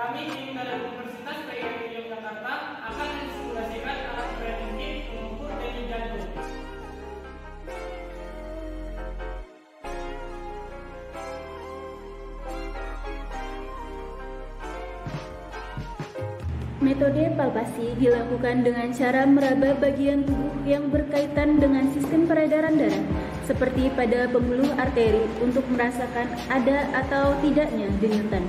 Kami tim dari Universitas PGRI Yogyakarta akan mensimulasikan alat training kit pengukur denyut jantung. Metode palpasi dilakukan dengan cara meraba bagian tubuh yang berkaitan dengan sistem peredaran darah, seperti pada pembuluh arteri untuk merasakan ada atau tidaknya denyutan.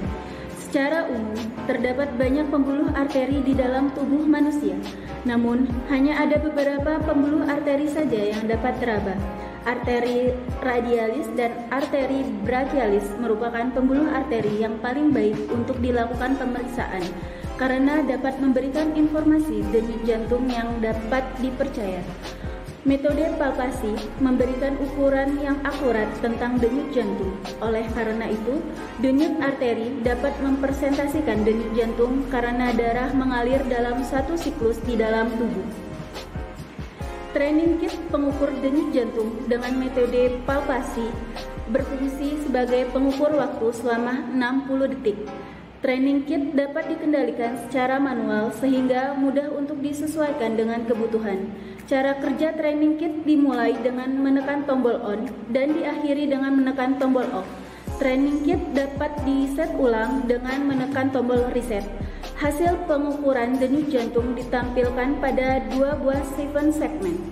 Secara umum, terdapat banyak pembuluh arteri di dalam tubuh manusia, namun hanya ada beberapa pembuluh arteri saja yang dapat teraba. Arteri radialis dan arteri brachialis merupakan pembuluh arteri yang paling baik untuk dilakukan pemeriksaan, karena dapat memberikan informasi denyut jantung yang dapat dipercaya. Metode palpasi memberikan ukuran yang akurat tentang denyut jantung. Oleh karena itu, denyut arteri dapat mempresentasikan denyut jantung karena darah mengalir dalam satu siklus di dalam tubuh. Training kit pengukur denyut jantung dengan metode palpasi berfungsi sebagai pengukur waktu selama 60 detik. Training kit dapat dikendalikan secara manual sehingga mudah untuk disesuaikan dengan kebutuhan. Cara kerja training kit dimulai dengan menekan tombol on dan diakhiri dengan menekan tombol off. Training kit dapat di-set ulang dengan menekan tombol reset. Hasil pengukuran denyut jantung ditampilkan pada 2 buah siphon segmen.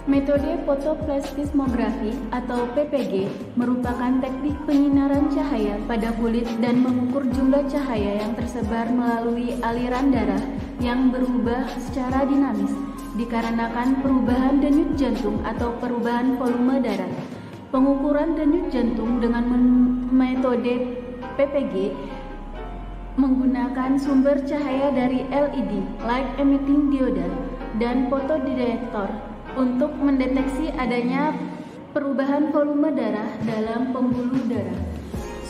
Metode fotoplastismografi atau PPG merupakan teknik penyinaran cahaya pada kulit dan mengukur jumlah cahaya yang tersebar melalui aliran darah yang berubah secara dinamis dikarenakan perubahan denyut jantung atau perubahan volume darah. Pengukuran denyut jantung dengan metode PPG menggunakan sumber cahaya dari LED (light emitting diode) dan fotodetektor untuk mendeteksi adanya perubahan volume darah dalam pembuluh darah.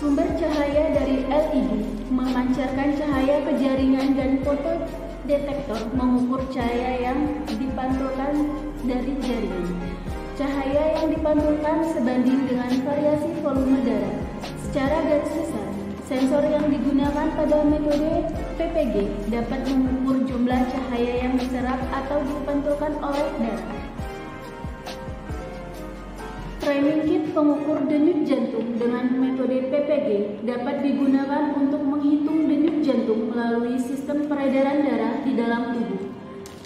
Sumber cahaya dari LED memancarkan cahaya ke jaringan dan fotodetektor mengukur cahaya yang dipantulkan dari jaringan. Cahaya yang dipantulkan sebanding dengan variasi volume darah. Secara garis besar, sensor yang digunakan pada metode PPG dapat mengukur jumlah cahaya yang diserap atau dipantulkan oleh darah. Training kit pengukur denyut jantung dengan metode PPG dapat digunakan untuk menghitung denyut jantung melalui sistem peredaran darah di dalam tubuh.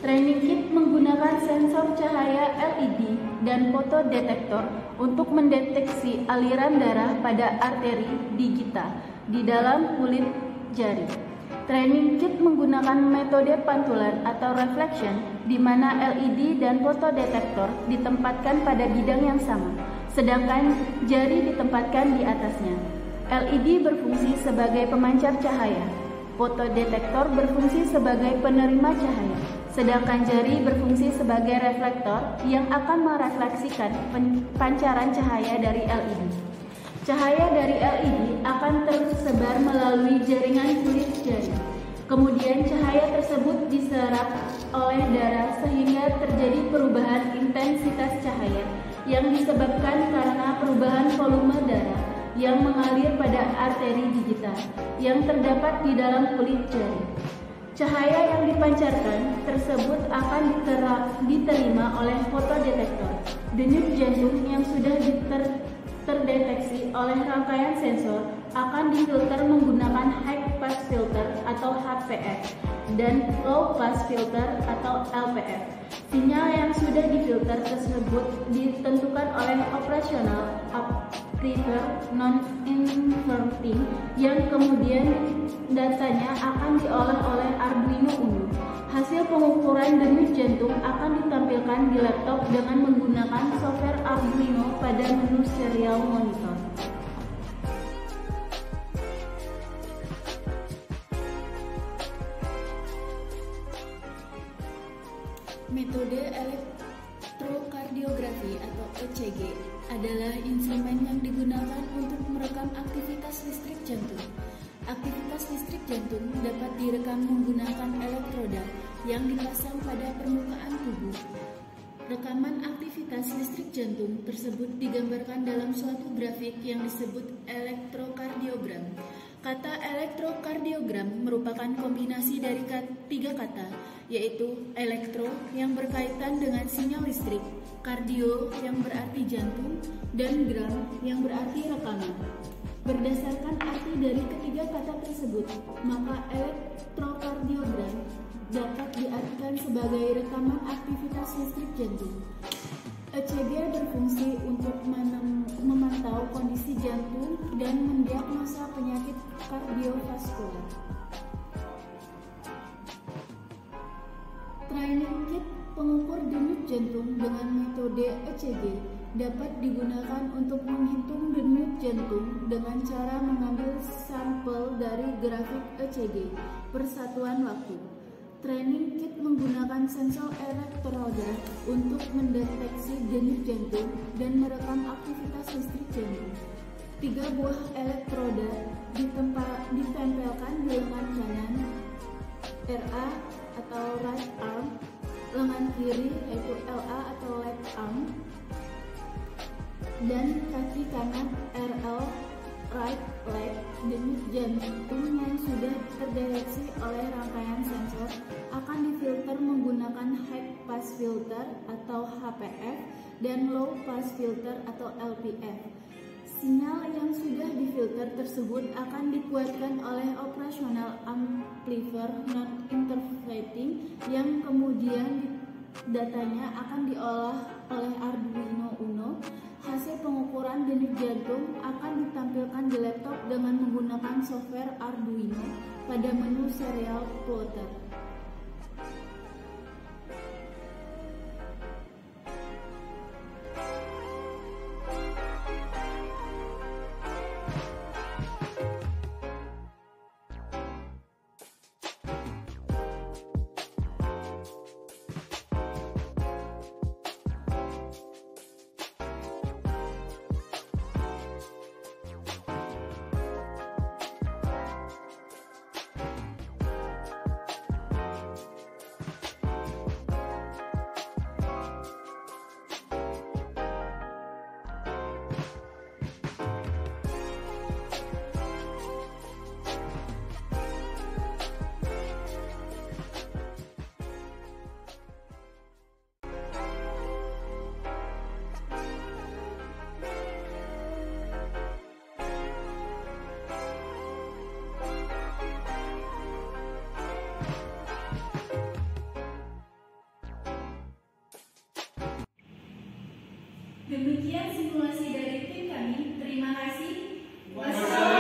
Training kit menggunakan sensor cahaya LED dan fotodetektor untuk mendeteksi aliran darah pada arteri digital di dalam kulit jari. Training kit menggunakan metode pantulan atau reflection di mana LED dan fotodetektor ditempatkan pada bidang yang sama, sedangkan jari ditempatkan di atasnya. LED berfungsi sebagai pemancar cahaya, fotodetektor berfungsi sebagai penerima cahaya, sedangkan jari berfungsi sebagai reflektor yang akan merefleksikan pancaran cahaya dari LED. Cahaya dari LED akan tersebar melalui jaringan kulit jari. Kemudian cahaya tersebut diserap oleh darah sehingga terjadi perubahan intensitas cahaya yang disebabkan karena perubahan volume darah yang mengalir pada arteri digital yang terdapat di dalam kulit jari. Cahaya yang dipancarkan tersebut akan diterima oleh fotodetektor. Denyut jantung yang sudah terdeteksi oleh rangkaian sensor akan difilter menggunakan high pass filter atau HPF dan low pass filter atau LPF. Sinyal yang sudah difilter tersebut ditentukan oleh operasional amplifier non-inverting yang kemudian datanya akan diolah oleh Arduino Uno. Hasil pengukuran denyut jantung akan ditampilkan di laptop dengan menggunakan software Arduino pada menu serial monitor. Metode elektrokardiografi atau ECG adalah instrumen yang digunakan untuk merekam aktivitas listrik jantung. Aktivitas listrik jantung dapat direkam menggunakan elektroda yang dipasang pada permukaan tubuh. Rekaman aktivitas aktivitas listrik jantung tersebut digambarkan dalam suatu grafik yang disebut elektrokardiogram. Kata elektrokardiogram merupakan kombinasi dari tiga kata, yaitu elektro yang berkaitan dengan sinyal listrik, kardio yang berarti jantung, dan gram yang berarti rekaman. Berdasarkan arti dari ketiga kata tersebut, maka elektrokardiogram dapat diartikan sebagai rekaman aktivitas listrik jantung. ECG berfungsi untuk memantau kondisi jantung dan mendiagnosa penyakit kardiovaskular. Training kit pengukur denyut jantung dengan metode ECG dapat digunakan untuk menghitung denyut jantung dengan cara mengambil sampel dari grafik ECG per satuan waktu. Training kit menggunakan sensor elektroda untuk mendeteksi denyut jantung dan merekam aktivitas listrik jantung. 3 buah elektroda ditempelkan di lengan kanan RA atau right arm, lengan kiri yaitu LA atau left arm, dan kaki kanan RL right leg. Denyut jantung yang sudah terdeteksi oleh rangkaian sensor akan difilter menggunakan high pass filter atau HPF dan low pass filter atau LPF. Sinyal yang sudah difilter tersebut akan dikuatkan oleh operasional amplifier non-interfering yang kemudian datanya akan diolah oleh Arduino Uno. Hasil pengukuran denyut jantung akan ditampilkan di laptop dengan menggunakan software Arduino pada menu serial plotter. Demikian simulasi dari tim kami. Terima kasih. Wassalamualaikum.